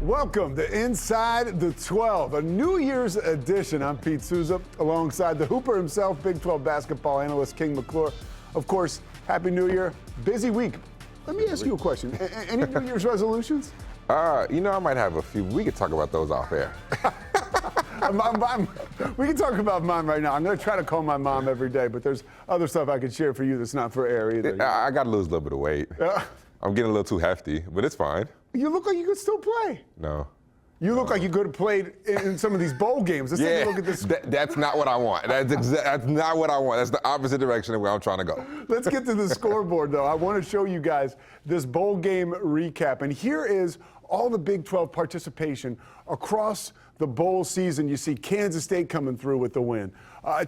Welcome to Inside the 12, a New Year's edition. I'm Pete Souza, alongside the Hooper himself, Big 12 basketball analyst King McClure. Of course, Happy New Year. Busy week. Let me ask you a question. Any New Year's resolutions? I might have a few. We could talk about those off air. We can talk about mine right now. I'm going to try to call my mom every day, but there's other stuff I could share for you that's not for air either. I got to lose a little bit of weight. I'm getting a little too hefty, but it's fine. You look like you could still play. No. You look like you could have played in some of these bowl games. Let's take a look at this. That's not what I want. That's not what I want. That's the opposite direction of where I'm trying to go. Let's get to the scoreboard, though. I want to show you guys this bowl game recap. And here is all the Big 12 participation across the bowl season. You see Kansas State coming through with the win.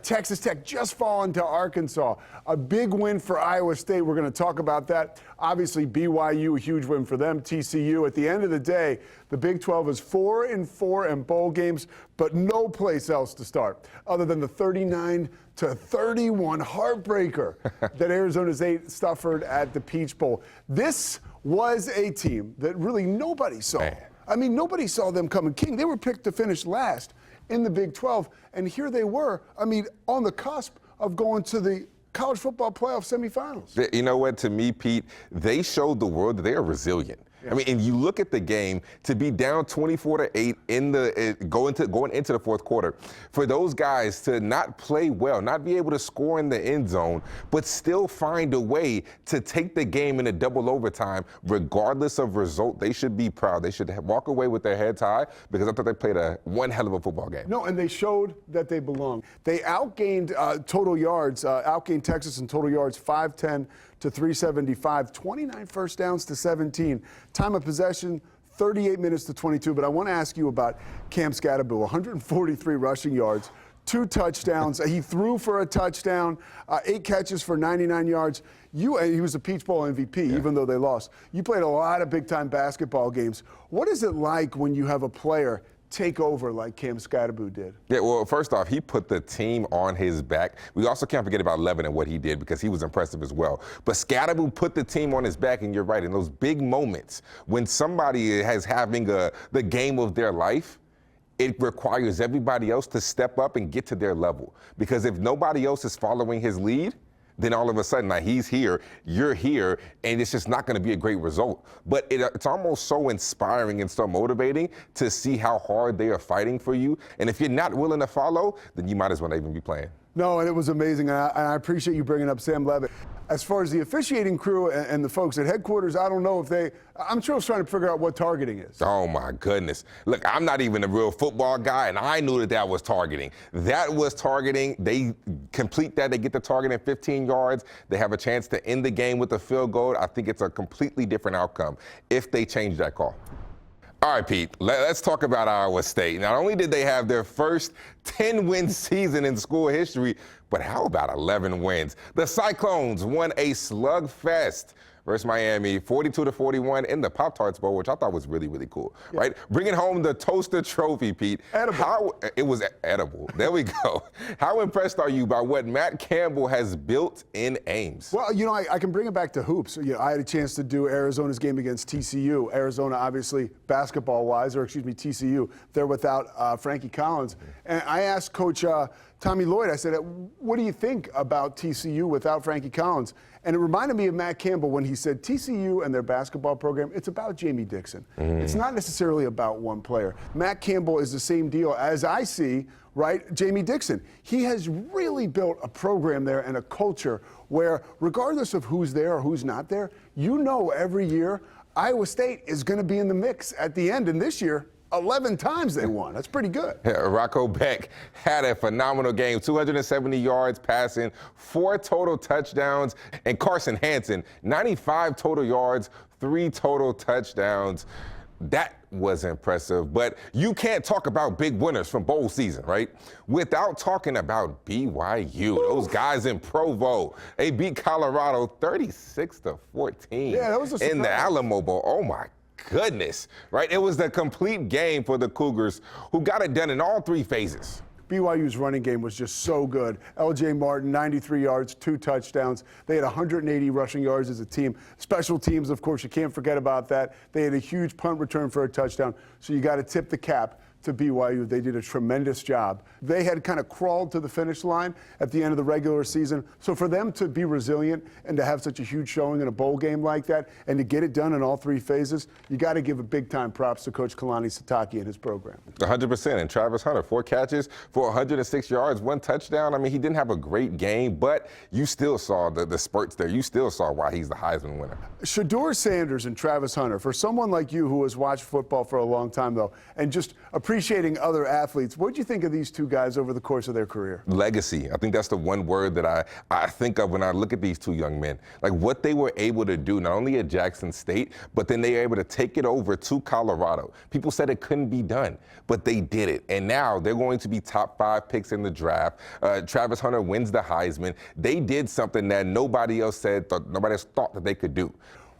Texas Tech just falling to Arkansas. A big win for Iowa State. We're going to talk about that. Obviously, BYU, a huge win for them. TCU. At the end of the day, the Big 12 is 4-4 in bowl games, but no place else to start other than the 39-31 heartbreaker that Arizona State suffered at the Peach Bowl. This was a team that really nobody saw. Man. I mean, nobody saw them coming. King, they were picked to finish last in the Big 12, and here they were, on the cusp of going to the college football playoff semifinals. You know what, to me, Pete, they showed the world that they are resilient. Yeah. And you look at the game, to be down 24-8 going into the fourth quarter, for those guys to not play well, not be able to score in the end zone, but still find a way to take the game in a double overtime, regardless of result, they should be proud. They should walk away with their heads high, because I thought they played one hell of a football game. No, and they showed that they belong. They outgained total yards, outgained Texas in total yards 510 to 375, 29 first downs to 17. Time of possession, 38 minutes to 22. But I want to ask you about Cam Skattebo, 143 rushing yards, 2 touchdowns. He threw for a touchdown, 8 catches for 99 yards. He was a Peach Bowl MVP, even though they lost. You played a lot of big-time basketball games. What is it like when you have a player take over like Cam Skattebo did? Yeah, well, first off, he put the team on his back. We also can't forget about Levin and what he did, because he was impressive as well. But Skattebo put the team on his back, and you're right, in those big moments when somebody is having the game of their life, it requires everybody else to step up and get to their level. Because if nobody else is following his lead, then all of a sudden, like, he's here, you're here, and it's just not going to be a great result. But it's almost so inspiring and so motivating to see how hard they are fighting for you. And if you're not willing to follow, then you might as well not even be playing. No, and it was amazing. And I appreciate you bringing up Sam Levitt. As far as the officiating crew and the folks at headquarters, I don't know if I'm sure I was trying to figure out what targeting is. Oh, my goodness. Look, I'm not even a real football guy, and I knew that was targeting. That was targeting. They complete that. They get the target in 15 yards. They have a chance to end the game with a field goal. I think it's a completely different outcome if they change that call. All right, Pete, let's talk about Iowa State. Not only did they have their first 10-win season in school history, but how about 11 wins? The Cyclones won a slugfest versus Miami, 42-41 in the Pop-Tarts Bowl, which I thought was really, really cool, right? Bringing home the Toaster Trophy, Pete. Edible. It was edible. There we go. How impressed are you by what Matt Campbell has built in Ames? Well, I can bring it back to hoops. I had a chance to do Arizona's game against TCU. Arizona, obviously, basketball-wise, TCU, they're without Frankie Collins. And I asked Coach Tommy Lloyd, I said, what do you think about TCU without Frankie Collins? And it reminded me of Matt Campbell when he said TCU and their basketball program, it's about Jamie Dixon. It's not necessarily about one player. Matt Campbell is the same deal as I see, right, Jamie Dixon. He has really built a program there and a culture where regardless of who's there or who's not there, every year Iowa State is going to be in the mix at the end. And this year, 11 times they won. That's pretty good. Yeah, Rocco Beck had a phenomenal game, 270 yards passing, 4 total touchdowns, and Carson Hansen, 95 total yards, 3 total touchdowns. That was impressive, but you can't talk about big winners from bowl season, right, without talking about BYU. Those guys in Provo, they beat Colorado 36-14 that was a surprise. In the Alamo Bowl. Oh, my goodness, right? It was the complete game for the Cougars, who got it done in all 3 phases. BYU's running game was just so good. L.J. Martin, 93 yards, 2 touchdowns. They had 180 rushing yards as a team. Special teams, of course, you can't forget about that. They had a huge punt return for a touchdown, so you got to tip the cap to BYU. They did a tremendous job. They had kind of crawled to the finish line at the end of the regular season. So for them to be resilient and to have such a huge showing in a bowl game like that and to get it done in all 3 phases, you got to give a big-time props to Coach Kalani Sitake and his program. 100%. And Travis Hunter, 4 catches for 106 yards, 1 touchdown. I mean, he didn't have a great game, but you still saw the spurts there. You still saw why he's the Heisman winner. Shedeur Sanders and Travis Hunter, for someone like you who has watched football for a long time, though, and just appreciating other athletes, what did you think of these 2 guys over the course of their career? Legacy. I think that's the one word that I think of when I look at these 2 young men. Like what they were able to do, not only at Jackson State, but then they were able to take it over to Colorado. People said it couldn't be done, but they did it. And now they're going to be top 5 picks in the draft. Travis Hunter wins the Heisman. They did something that nobody else nobody else thought that they could do.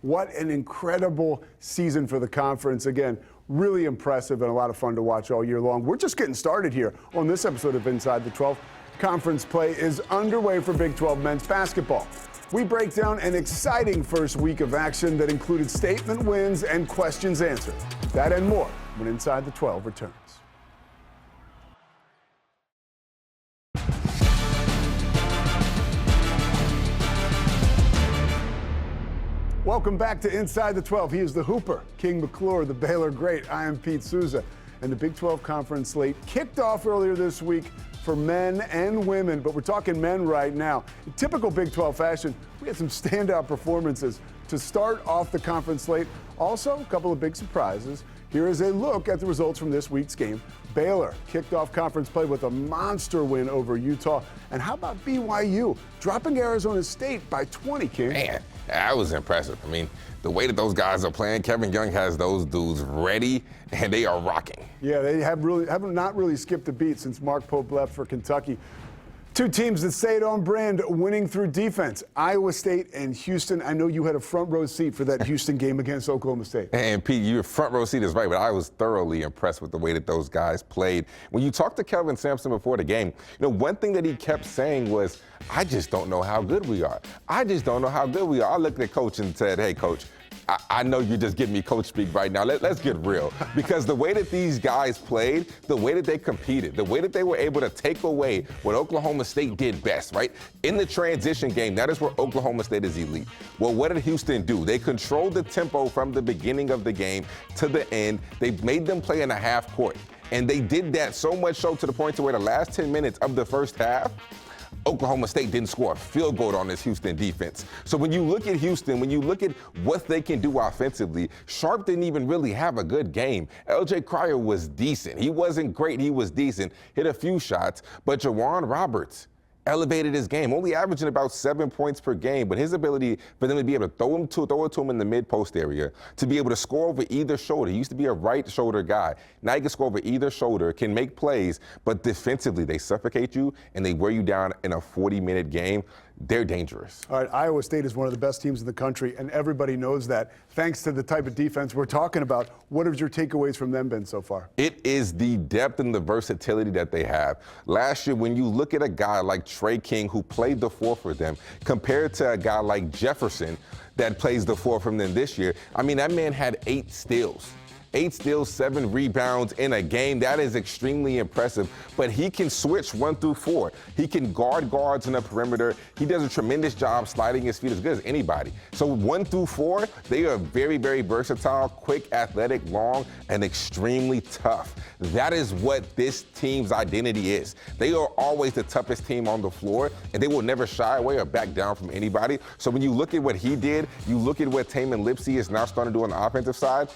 What an incredible season for the conference. Again, really impressive and a lot of fun to watch all year long. We're just getting started here on this episode of Inside the 12. Conference play is underway for Big 12 men's basketball. We break down an exciting first week of action that included statement wins and questions answered. That and more when Inside the 12 returns. Welcome back to Inside the 12. He is the Hooper, King McClure, the Baylor great. I am Pete Souza. And the Big 12 Conference slate kicked off earlier this week for men and women, but we're talking men right now. In typical Big 12 fashion, we had some standout performances to start off the conference slate. Also, a couple of big surprises. Here is a look at the results from this week's game. Baylor kicked off conference play with a monster win over Utah. And how about BYU dropping Arizona State by 20, King? Man, that was impressive. I mean, the way that those guys are playing, Kevin Young has those dudes ready, and they are rocking. Yeah, they have not really skipped a beat since Mark Pope left for Kentucky. 2 teams that stayed on brand, winning through defense. Iowa State and Houston. I know you had a front row seat for that Houston game against Oklahoma State. And Pete, your front row seat is right, but I was thoroughly impressed with the way that those guys played. When you talked to Kelvin Sampson before the game, one thing that he kept saying was, I just don't know how good we are. I just don't know how good we are. I looked at Coach and said, hey, Coach, I know you're just giving me coach speak right now. Let's get real. Because the way that these guys played, the way that they competed, the way that they were able to take away what Oklahoma State did best, right? In the transition game, that is where Oklahoma State is elite. Well, what did Houston do? They controlled the tempo from the beginning of the game to the end. They made them play in a half court. And they did that so much so to the point to where the last 10 minutes of the first half, Oklahoma State didn't score a field goal on this Houston defense. So when you look at Houston, when you look at what they can do offensively, Sharp didn't even really have a good game. L.J. Cryer was decent. He wasn't great. He was decent. Hit a few shots. But Jawan Roberts elevated his game, only averaging about 7 points per game, but his ability for them to be able to throw it to him in the mid-post area, to be able to score over either shoulder. He used to be a right shoulder guy. Now he can score over either shoulder, can make plays, but defensively they suffocate you and they wear you down in a 40-minute game. They're dangerous. All right, Iowa State is one of the best teams in the country, and everybody knows that. Thanks to the type of defense we're talking about, what have your takeaways from them been so far? It is the depth and the versatility that they have. Last year, when you look at a guy like Trey King, who played the 4 for them, compared to a guy like Jefferson that plays the 4 from them this year, I mean, that man had 8 steals. 8 steals, 7 rebounds in a game. That is extremely impressive. But he can switch 1 through 4. He can guard guards in the perimeter. He does a tremendous job sliding his feet as good as anybody. So 1 through 4, they are very, very versatile, quick, athletic, long, and extremely tough. That is what this team's identity is. They are always the toughest team on the floor, and they will never shy away or back down from anybody. So when you look at what he did, you look at what Tamin Lipsey is now starting to do on the offensive side,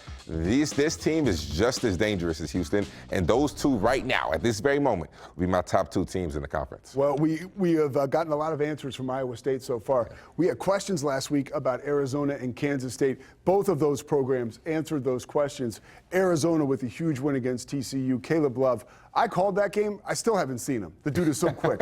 this team is just as dangerous as Houston, and those 2 right now, at this very moment, will be my top 2 teams in the conference. Well, we have gotten a lot of answers from Iowa State so far. We had questions last week about Arizona and Kansas State. Both of those programs answered those questions. Arizona with a huge win against TCU. Caleb Love, I called that game. I still haven't seen him. The dude is so quick.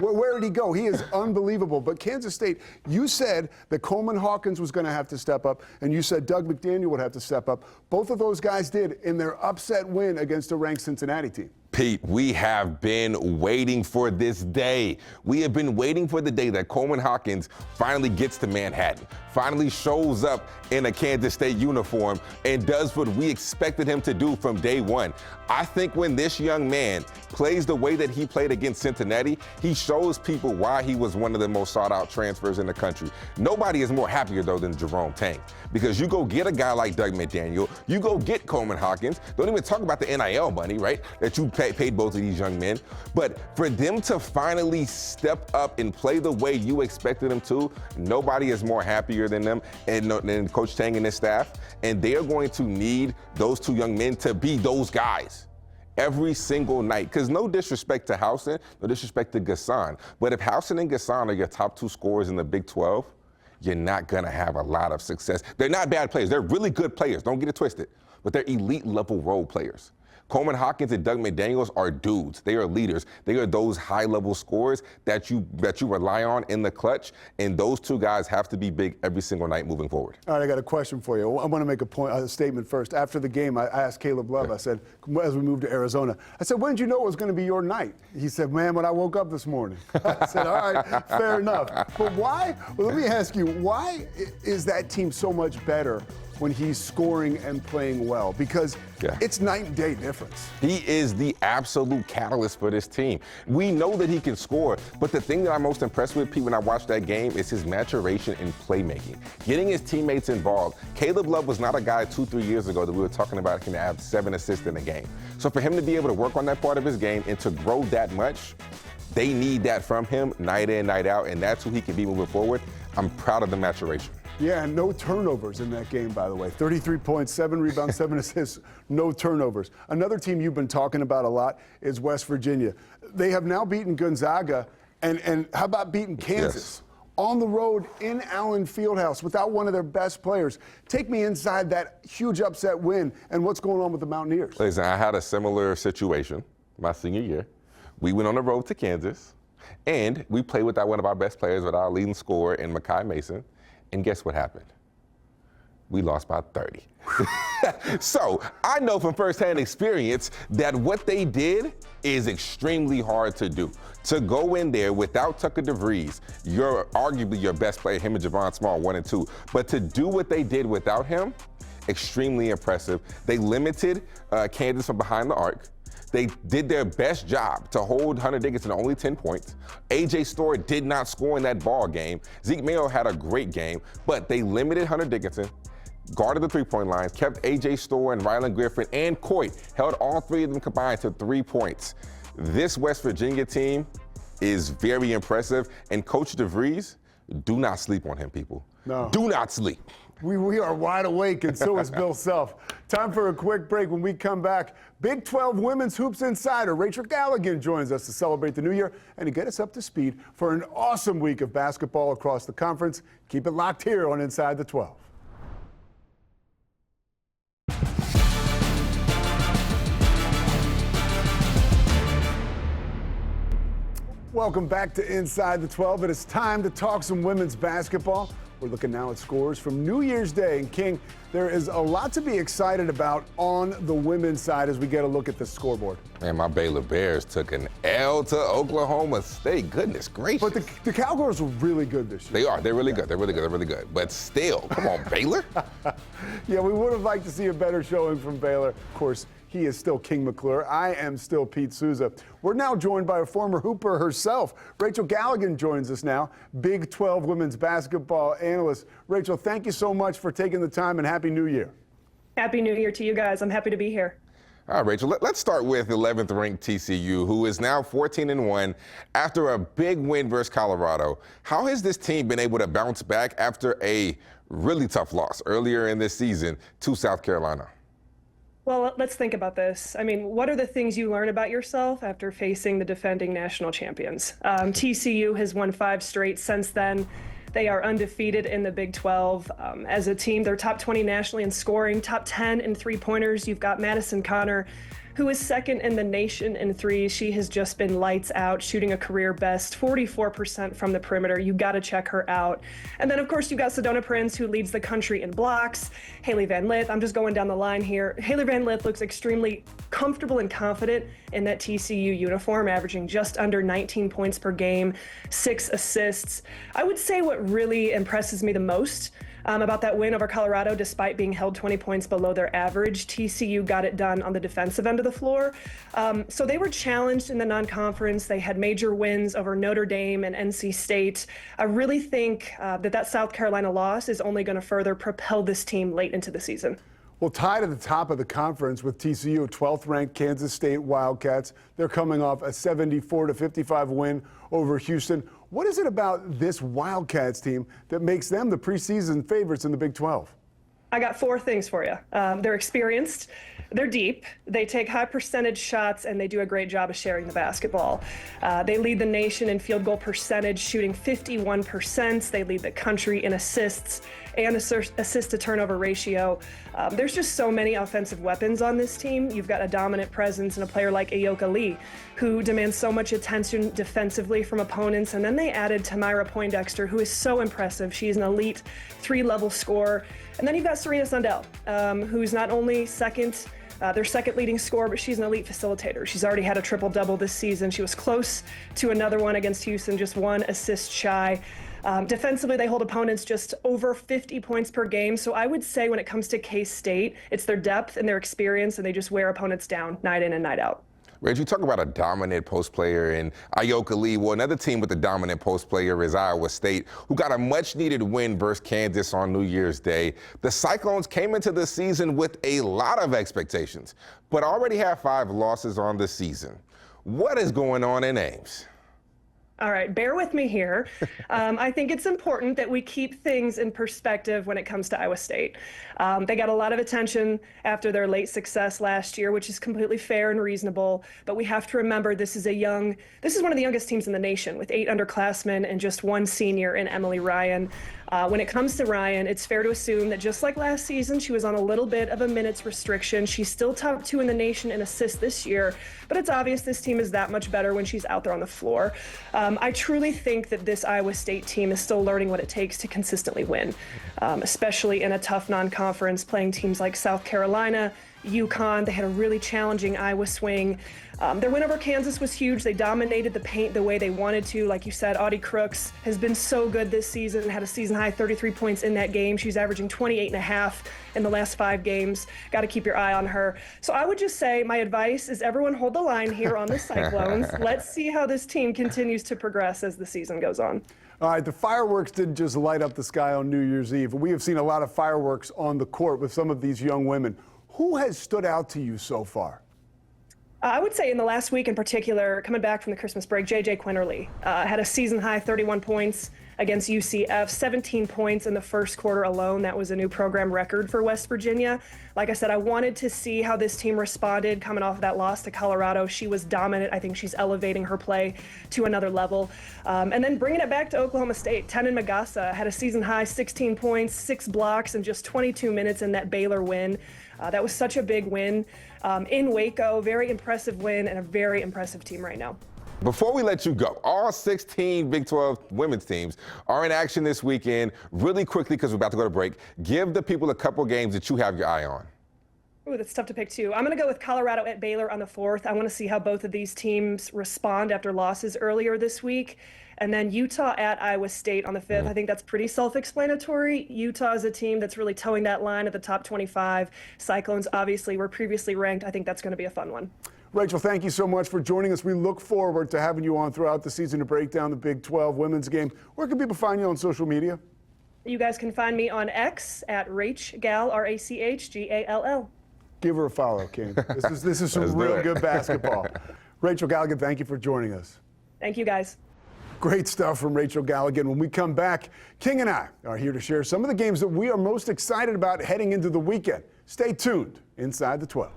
Where did he go? He is unbelievable. But Kansas State, you said that Coleman Hawkins was going to have to step up, and you said Doug McDaniel would have to step up. Both of those guys did in their upset win against a ranked Cincinnati team. Pete, we have been waiting for this day. We have been waiting for the day that Coleman Hawkins finally gets to Manhattan, finally shows up in a Kansas State uniform and does what we expected him to do from day one. I think when this young man plays the way that he played against Cincinnati, he shows people why he was one of the most sought-out transfers in the country. Nobody is more happier, though, than Jerome Tang, because you go get a guy like Doug McDaniel, you go get Coleman Hawkins, don't even talk about the NIL money, right, that you paid both of these young men. But for them to finally step up and play the way you expected them to, nobody is more happier than them and than Coach Tang and his staff. And they are going to need those two young men to be those guys every single night. Because no disrespect to Howson, no disrespect to Gasson, but if Howson and Gasson are your top two scorers in the Big 12, you're not going to have a lot of success. They're not bad players. They're really good players. Don't get it twisted. But they're elite level role players. Coleman Hawkins and Doug McDaniels are dudes. They are leaders. They are those high-level scorers that you rely on in the clutch, and those two guys have to be big every single night moving forward. All right, I got a question for you. I want to make a statement first. After the game, I asked Caleb Love, I said, as we moved to Arizona, I said, when did you know it was going to be your night? He said, man, when I woke up this morning. I said, all right, fair enough. But why? Well, let me ask you, why is that team so much better when he's scoring and playing well? Because it's night and day difference. He is the absolute catalyst for this team. We know that he can score, but the thing that I'm most impressed with, Pete, when I watched that game is his maturation in playmaking, getting his teammates involved. Caleb Love was not a guy 2-3 years ago that we were talking about can have 7 assists in a game. So for him to be able to work on that part of his game and to grow that much, they need that from him night in, night out, and that's who he can be moving forward. I'm proud of the maturation. Yeah, and no turnovers in that game, by the way. 33 points, 7 rebounds, 7 assists, no turnovers. Another team you've been talking about a lot is West Virginia. They have now beaten Gonzaga, and how about beating Kansas? Yes. On the road in Allen Fieldhouse without one of their best players. Take me inside that huge upset win and what's going on with the Mountaineers. Listen, I had a similar situation my senior year. We went on the road to Kansas, and we played without one of our best players, with our leading scorer in Makai Mason. And guess what happened? We lost by 30. So I know from firsthand experience that what they did is extremely hard to do. To go in there without Tucker DeVries, you're arguably your best player, him and Javon Small, 1 and 2. But to do what they did without him, extremely impressive. They limited Kansas from behind the arc. They did their best job to hold Hunter Dickinson to only 10 points. A.J. Storr did not score in that ball game. Zeke Mayo had a great game, but they limited Hunter Dickinson, guarded the three-point line, kept A.J. Storr and Rylan Griffin and Coit, held all three of them combined to 3 points. This West Virginia team is very impressive, and Coach DeVries, do not sleep on him, people. No. Do not sleep. We are wide awake, and so is Bill Self. Time for a quick break. When we come back, Big 12 Women's Hoops Insider Rachel Galligan joins us to celebrate the new year and to get us up to speed for an awesome week of basketball across the conference. Keep it locked here on Inside the 12. Welcome back to Inside the 12. It is time to talk some women's basketball. We're looking now at scores from New Year's Day. And King, there is a lot to be excited about on the women's side as we get a look at the scoreboard. Man, my Baylor Bears took an L to Oklahoma State. Goodness gracious. But the Cowgirls were really good this year. They are. They're really good. They're really good. They're really good. But still, come on, Baylor. Yeah, we would have liked to see a better showing from Baylor. Of course, he is still King McClure. I am still Pete Souza. We're now joined by a former Hooper herself. Rachel Galligan joins us now, Big 12 women's basketball analyst. Rachel, thank you so much for taking the time, and Happy New Year. Happy New Year to you guys. I'm happy to be here. All right, Rachel, let's start with 11th ranked TCU, who is now 14-1 after a big win versus Colorado. How has this team been able to bounce back after a really tough loss earlier in this season to South Carolina? Well, let's think about this. I mean, what are the things you learn about yourself after facing the defending national champions? TCU has won 5 straight since then. They are undefeated in the Big 12. As a team, they're top 20 nationally in scoring, top 10 in three-pointers. You've got Madison Connor, who is second in the nation in threes. She has just been lights out, shooting a career best 44% from the perimeter. You got to check her out. And then, of course, you got Sedona Prince, who leads the country in blocks. Hailey Van Lith, I'm just going down the line here. Hailey Van Lith looks extremely comfortable and confident in that TCU uniform, averaging just under 19 points per game, 6 assists. I would say what really impresses me the most about that win over Colorado, despite being held 20 points below their average, TCU got it done on the defensive end of the floor. So they were challenged in the non-conference. They had major wins over Notre Dame and NC State. I really think that South Carolina loss is only going to further propel this team late into the season. Well, tied at the top of the conference with TCU, 12th-ranked Kansas State Wildcats. They're coming off a 74-55 win over Houston. What is it about this Wildcats team that makes them the preseason favorites in the Big 12? I got 4 things for you. They're experienced, they're deep, they take high percentage shots, and they do a great job of sharing the basketball. They lead the nation in field goal percentage, shooting 51%. They lead the country in assists and assist to turnover ratio. There's just so many offensive weapons on this team. You've got a dominant presence in a player like Ayoka Lee, who demands so much attention defensively from opponents. And then they added Tamira Poindexter, who is so impressive. She's an elite 3-level scorer. And then you've got Serena Sundell, who's not only their second leading scorer, but she's an elite facilitator. She's already had a triple-double this season. She was close to another one against Houston, just 1 assist shy. Defensively, they hold opponents just over 50 points per game. So I would say when it comes to K-State, it's their depth and their experience, and they just wear opponents down night in and night out. Reg, you talk about a dominant post player in Ayoka Lee. Well, another team with a dominant post player is Iowa State, who got a much-needed win versus Kansas on New Year's Day. The Cyclones came into the season with a lot of expectations, but already have 5 losses on the season. What is going on in Ames? All right, bear with me here. I think it's important that we keep things in perspective when it comes to Iowa State. They got a lot of attention after their late success last year, which is completely fair and reasonable. But we have to remember this is one of the youngest teams in the nation, with 8 underclassmen and just 1 senior in Emily Ryan. When it comes to Ryan, it's fair to assume that just like last season, she was on a little bit of a minutes restriction. She's still top 2 in the nation in assists this year, but it's obvious this team is that much better when she's out there on the floor. I truly think that this Iowa State team is still learning what it takes to consistently win, especially in a tough non-conference, playing teams like South Carolina, UConn. They had a really challenging Iowa swing. Their win over Kansas was huge. They dominated the paint the way they wanted to. Like you said, Audie Crooks has been so good this season, had a season-high 33 points in that game. She's averaging 28.5 in the last 5 games. Got to keep your eye on her. So I would just say my advice is everyone hold the line here on the Cyclones. Let's see how this team continues to progress as the season goes on. All right, the fireworks didn't just light up the sky on New Year's Eve. We have seen a lot of fireworks on the court with some of these young women. Who has stood out to you so far? I would say in the last week in particular, coming back from the Christmas break, J.J. Quinterly had a season-high 31 points against UCF, 17 points in the first quarter alone. That was a new program record for West Virginia. Like I said, I wanted to see how this team responded coming off of that loss to Colorado. She was dominant. I think she's elevating her play to another level. And then bringing it back to Oklahoma State, Tenon Magassa had a season-high 16 points, 6 blocks, and just 22 minutes in that Baylor win. That was such a big win in Waco. Very impressive win and a very impressive team right now. Before we let you go, all 16 Big 12 women's teams are in action this weekend. Really quickly, because we're about to go to break, give the people a couple games that you have your eye on. Ooh, that's tough to pick too. I'm going to go with Colorado at Baylor on the 4th. I want to see how both of these teams respond after losses earlier this week. And then Utah at Iowa State on the 5th. I think that's pretty self-explanatory. Utah is a team that's really towing that line at the top 25. Cyclones obviously were previously ranked. I think that's going to be a fun one. Rachel, thank you so much for joining us. We look forward to having you on throughout the season to break down the Big 12 women's game. Where can people find you on social media? You guys can find me on X at RachGall, R-A-C-H-G-A-L-L. Give her a follow, King. This is some real good basketball. Rachel Galligan, thank you for joining us. Thank you, guys. Great stuff from Rachel Galligan. When we come back, King and I are here to share some of the games that we are most excited about heading into the weekend. Stay tuned inside the 12.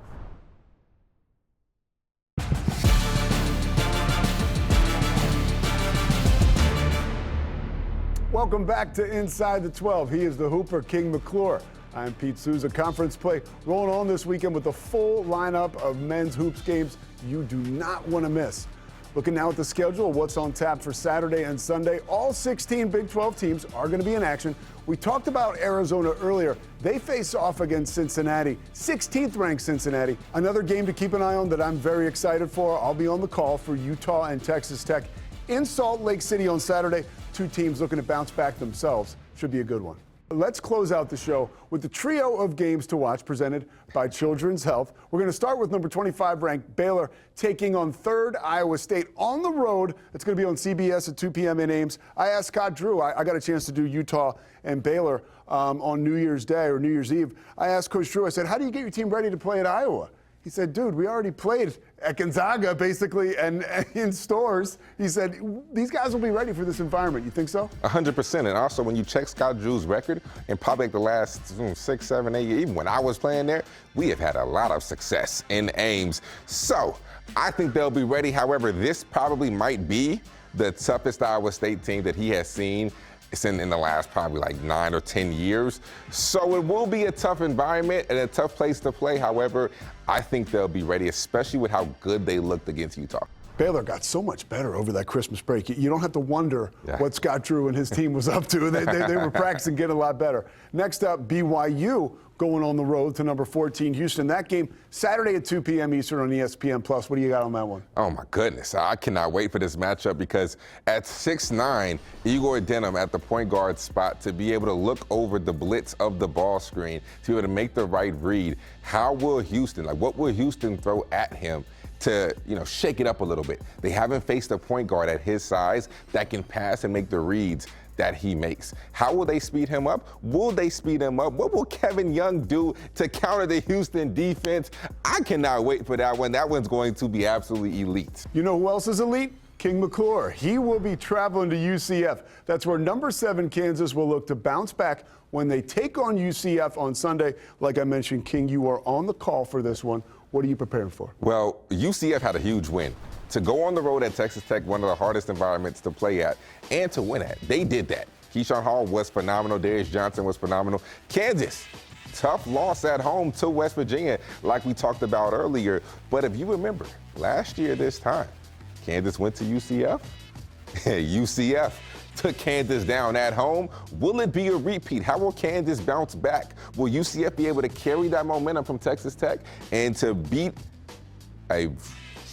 Welcome back to Inside the 12. He is the Hooper, King McClure. I'm Pete Souza. Conference play rolling on this weekend with a full lineup of men's hoops games you do not want to miss. Looking now at the schedule, what's on tap for Saturday and Sunday. All 16 Big 12 teams are going to be in action. We talked about Arizona earlier. They face off against Cincinnati, 16th ranked Cincinnati. Another game to keep an eye on that I'm very excited for. I'll be on the call for Utah and Texas Tech in Salt Lake City on Saturday. Two teams looking to bounce back themselves. Should be a good one. Let's close out the show with the trio of games to watch presented by Children's Health. We're going to start with number 25 ranked Baylor taking on third Iowa State on the road. It's going to be on CBS at 2 p.m. in Ames. I asked Scott Drew, I got a chance to do Utah and Baylor on New Year's Day or New Year's Eve. I asked Coach Drew, I said, how do you get your team ready to play at Iowa? He said, dude, we already played at Gonzaga, basically, and in Stores. He said, these guys will be ready for this environment. You think so? 100%. And also, when you check Scott Drew's record, in probably like the last 6, 7, 8 years, even when I was playing there, we have had a lot of success in Ames. So I think they'll be ready. However, this probably might be the toughest Iowa State team that he has seen. It's in the last probably like 9 or 10 years. So it will be a tough environment and a tough place to play. However, I think they'll be ready, especially with how good they looked against Utah. Baylor got so much better over that Christmas break. You don't have to wonder what Scott Drew and his team was up to. They were practicing, getting a lot better. Next up, BYU going on the road to number 14 Houston. That game Saturday at 2 p.m. Eastern on ESPN+. What do you got on that one? Oh, my goodness. I cannot wait for this matchup because at 6'9", Igor Denham at the point guard spot to be able to look over the blitz of the ball screen, to be able to make the right read. How will Houston, what will Houston throw at him to, shake it up a little bit? They haven't faced a point guard at his size that can pass and make the reads that he makes. How will they speed him up? Will they speed him up? What will Kevin Young do to counter the Houston defense? I cannot wait for that one. That one's going to be absolutely elite. You know who else is elite? King McClure. He will be traveling to UCF. That's where number 7 Kansas will look to bounce back when they take on UCF on Sunday. Like I mentioned, King, you are on the call for this one. What are you preparing for? Well, UCF had a huge win. To go on the road at Texas Tech, one of the hardest environments to play at, and to win at. They did that. Keyshawn Hall was phenomenal. Darius Johnson was phenomenal. Kansas, tough loss at home to West Virginia, like we talked about earlier. But if you remember, last year this time, Kansas went to UCF. UCF took Kansas down at home. Will it be a repeat? How will Kansas bounce back? Will UCF be able to carry that momentum from Texas Tech and to beat a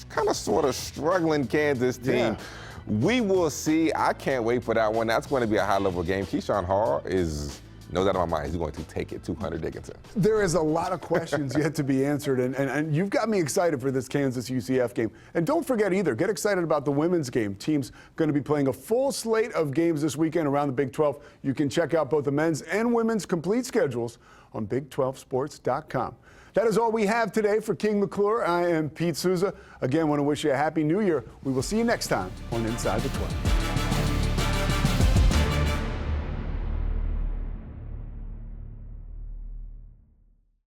kind of sort of struggling Kansas team? Yeah. We will see. I can't wait for that one. That's going to be a high-level game. Keyshawn Hall is, no doubt in my mind, he's going to take it to Hunter Dickinson. There is a lot of questions yet to be answered, and you've got me excited for this Kansas-UCF game. And don't forget either, get excited about the women's game. Team's going to be playing a full slate of games this weekend around the Big 12. You can check out both the men's and women's complete schedules on Big12Sports.com. That is all we have today for King McClure. I am Pete Souza. Again, want to wish you a Happy New Year. We will see you next time on Inside the 12.